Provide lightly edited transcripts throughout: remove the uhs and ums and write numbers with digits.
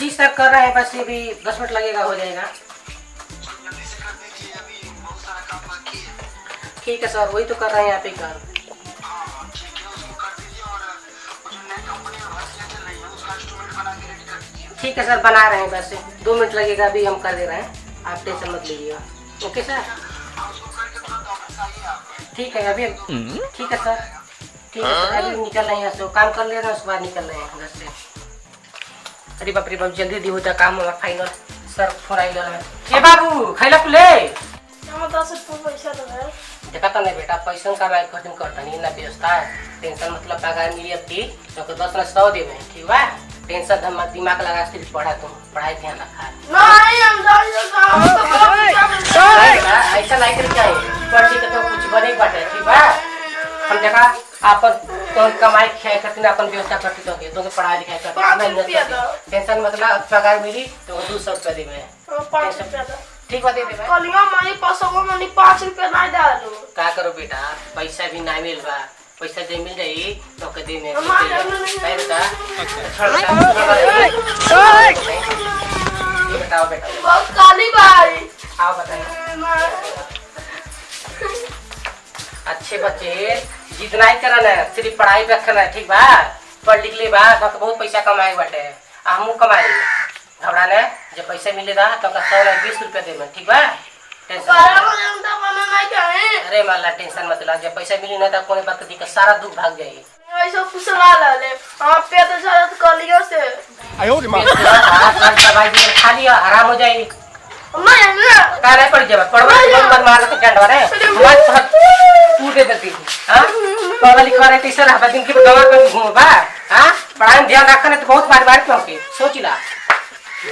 जी सर कर रहे हैं, बस ये भी 10 मिनट लगेगा, हो जाएगा। जल्दी से कर दीजिए, अभी बहुत सारा काम बाकी है। ठीक है सर, वही तो कर रहे हैं यहाँ पे कर। हाँ ठीक है, उसको कर दीजिए। और वो जो नई कंपनी में भर्तियाँ चल रही है उसका इंस्ट्रूमेंट बना के रेडी कर दीजिए। ठीक है सर, बना रहे हैं, बस 2 मिनट लगेगा, अभी हम कर दे रहे हैं, आप टेंशन मत लीजिएगा। ओके सर, हाँ, उसको करके तुरंत ऑफिस आइए आप। ठीक है अभी। ठीक है सर, ठीक है सर, अभी निकल रहे हैं यहाँ से, काम कर ले रहे हैं, उसके बाद निकल रहे हैं घर से। अरे बाप रे बाप, जल्दी जल्दी होता काम हमारा फाइनल। सर फोन आई है। ए बाबू खैला ले पैसा तो है। देखा था नहीं बेटा, पैसा का मैं खर्च करता नहीं ना, व्यवस्था टेंशन मतलब पगार मिली अब थी तो 10 ना 100 देवे, ठीक बा। टेंशन हम दिमाग लगा सिर्फ पढ़ा, तुम पढ़ाई ध्यान रखा। नहीं हम ऐसा नहीं कर चाहिए, पढ़ लिख तो कुछ बने बाटे, ठीक बा। हम देखा आपन तो कमाई खाए करती अपन व्यवस्था करती तो के पढ़ाई लिखाई करती, टेंशन मतलब पगार मिली तो 200 रुपया देवे। 5 रुपया दो। ठीक बा, दे देवे। कलिया मानी 5 रुपया नहीं डालो। का करो बेटा, पैसा भी ना मिल बा, पैसा दे मिल जाई तो के दे में बताओ बेटा। बहुत काली भाई। आओ बताइए। अच्छे बच्चे जितना ही करना है, सिर्फ पढ़ाई पे रखना है, ठीक बा। पढ़ लिख ले बा तो बहुत पैसा कमाए बाटे, हमू कमाए। घबराने जब पैसा मिलेगा तो 120 रुपया दे, ठीक बा। अरे माला टेंशन मत ला, जब पैसा मिली ना तो कोई बात का सारा दुख भाग जाएगी। ऐसा फुसला ले आप पे तो सारा कलियो से खाली आराम हो जाएगी। नहीं का नहीं पड़ जाए पढ़वा मार के डंडवा रे टूटे देती थी। हां पढ़ा लिखा रहे तीसरा रहबा दिन की गवार पर घूमबा। हां पढ़ाई में ध्यान रखना तो बहुत बार बार क्यों सोचिला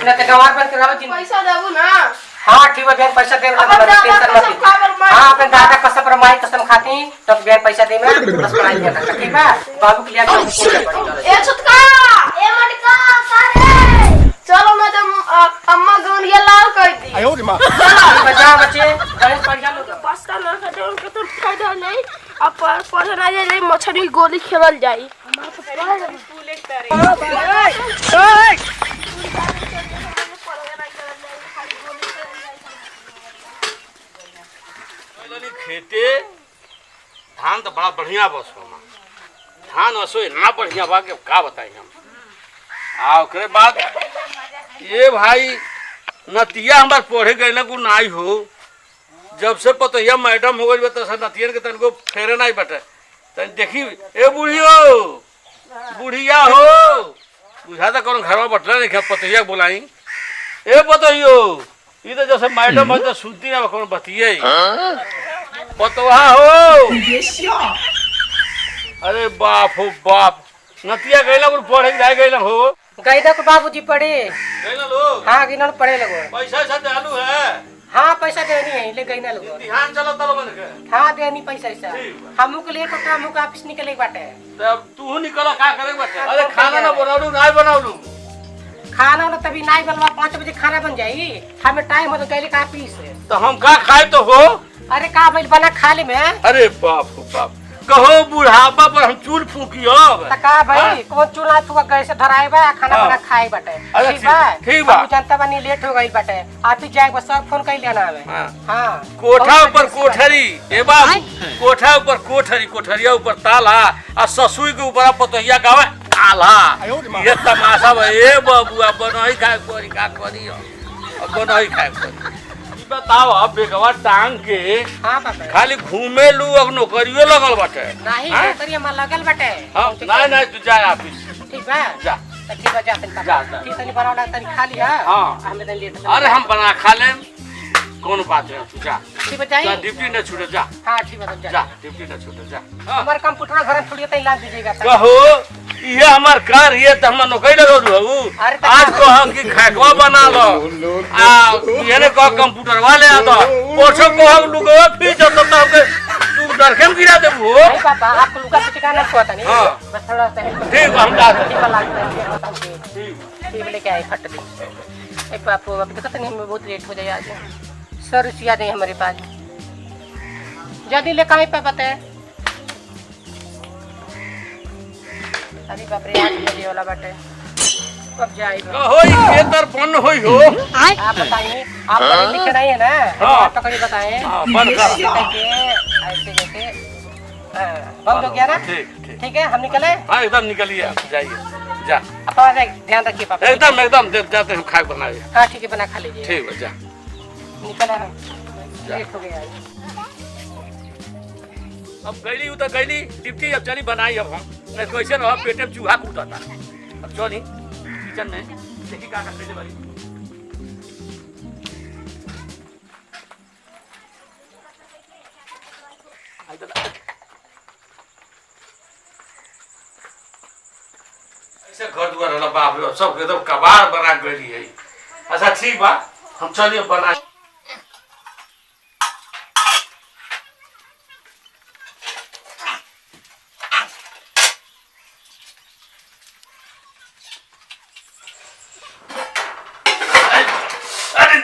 ना तो गवार पर करावा दिन पैसा देबू ना। हां ठीक है, बहन पैसा दे टेंशन मत। हां अपन दादा कसम पर माई कसम खाती तब बहन पैसा दे में बस पढ़ाई करना, ठीक है। बाबू के लिए ए छुटका ए मटका सारे चलो मैं तो अम्मा गोंदिया लाल कर दी। आयो रे मां बचा बच्चे गणेश पढ़ा लो। पास्ता ना खा दो के तो फायदा नहीं। अब पढ़ना जाए मछली गोली खेलल जाई। हमारा तो पढ़ा स्कूल एक खेते धान तो बड़ा बढ़िया बस होना, धान वसो इतना बढ़िया बा कि का बताई हम। आ ओकरे बाद ये भाई नतिया हमार पढ़े गए ना गुण आई हो, जब से पतैया मैडम हो गई तो नतियन के तनको फेरे नहीं बटे तन देखी। ए बूढ़ियो बुढ़िया हो बुझा तो कौन घर में बटला नहीं पतैया बुलाई। ए पतैयो ये तो जैसे मैडम है तो सुनती ना कौन बतिये पतवा हो। अरे बाप हो बाप, नतिया गैला पढ़े जाए गैला हो गैदा को बाबूजी पढ़े। गैला लोग हाँ गिनल पढ़े लगो। पैसा ऐसा चालू है। हाँ पैसा देनी है ले गैना लोग। ध्यान चलो तलो मन के। हाँ देनी पैसा ऐसा हमू के लिए तो काम का ऑफिस निकले बाटे। तब तू निकला का करे बाटे। अरे खाना ना बनावलू ना बनावलू खाना ना तभी नहीं बनवा 5 बजे खाना बन जाई, हमें टाइम हो तो गैले का ऑफिस तो हम का खाए तो हो। अरे का भाई बना खा ले में। अरे बाप हो बाप, कहो बुढ़ापा पर हम चूल फूकी अब का भाई कौन चूल्हा फूका गैस धराए बा खाना बना खाए बाटे, ठीक बा। ठीक बा जनता बनी लेट हो गई बाटे, ऑफिस जाए बस सब फोन कर लेना हमें। हां कोठा ऊपर कोठरी ए बाबू, कोठा ऊपर कोठरी, कोठरिया ऊपर ताला आ ससुई के ऊपर पतहिया गावे ताला। ये तमाशा बा ए बाबू, अब बनई खाए कोरी का करी अब बनई खाए कोरी। बताओ अब बेगवा टांग के हां बाबा खाली घूमे लू अब नौकरियो लगल बाटे। नहीं नौकरी में लगल बाटे। हां नहीं तू जा ऑफिस, ठीक बा जा ठीक बा जा तनी ठीक तनी बनावना तनी खा लिया। हां हमें तनी लेट। अरे हम बना खा ले, कौन बात है तू जा ठीक बा जा ड्यूटी न छूटे जा। हां ठीक बा जा ड्यूटी न छूटे जा। हमार कंप्यूटर घर में थोड़ी तई ला दीजिएगा। कहो ये हमार कार ये तो हम नौकरी लगल रहू। आज को हम की खैकवा बना लो आ ये ने को कंप्यूटर वाले आ तो पोछो को हम लुगवा पी जब तक के तू दरखेम गिरा देबू। नहीं पापा आपको लुका पिटका ना पता नहीं। हां बस थोड़ा सा ठीक हम जा ठीक लेके आए फट दी। ए पापा अब देखत नहीं हमें बहुत लेट हो जाए आज। सर रुचिया दे हमारे पास जल्दी लेके आए पापा ते। अरे बाप रे आज बजे वाला बाटे कब जाए होई खेतर बन होई हो। आप बताइए, आप पढ़े लिखे नहीं है ना? हाँ। आप तो कहीं बताएं। हाँ, बंद कर। ऐसे जैसे बंद हो गया ना? ठीक। ठीक है, हम निकले। हाँ एकदम निकलिए, आप जाइए जा। अपना ध्यान रखिए पापा। एकदम जाते हैं खाए बनाए। हाँ ठीक है, बना खा लीजिए। ठीक है जा। निकल हम, लेट हो गया। अब गईली तो गईली टिप्टी, अब चली बनाई अब हम नहीं कैसे रहा पेटे में चूहा कूदा था। अब चली किचन में देखी का कैसे बनी। ऐसे घर दुआर वाला बाप रे सब एकदम कबाड़ बना गई है। अच्छा ठीक बा, हम चलिए बना।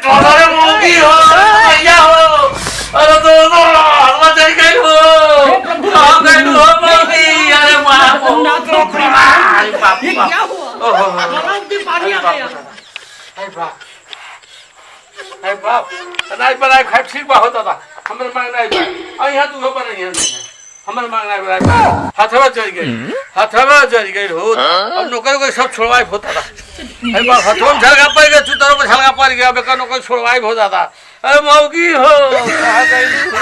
अरे मूवी हो भैया हो, अरे दोनों हलवा चल गई हो, आ गई हो मूवी। अरे बाप रे क्या हुआ? पानी आ गया। अरे बाप नहीं बनाए खाए ठीक बा होता था। हमरे मांगना है यहाँ तू बनाई है हमरे मांगना है हथवा जल गई हो। अब नौकर को सब छोड़वाई होता था। अरे बाप हथवा में झलका पड़ गया, चुतरों में झलका पड़ गया, बेकार नौकर छोड़वाई हो जाता। अरे मौगी हो कहाँ गई हो।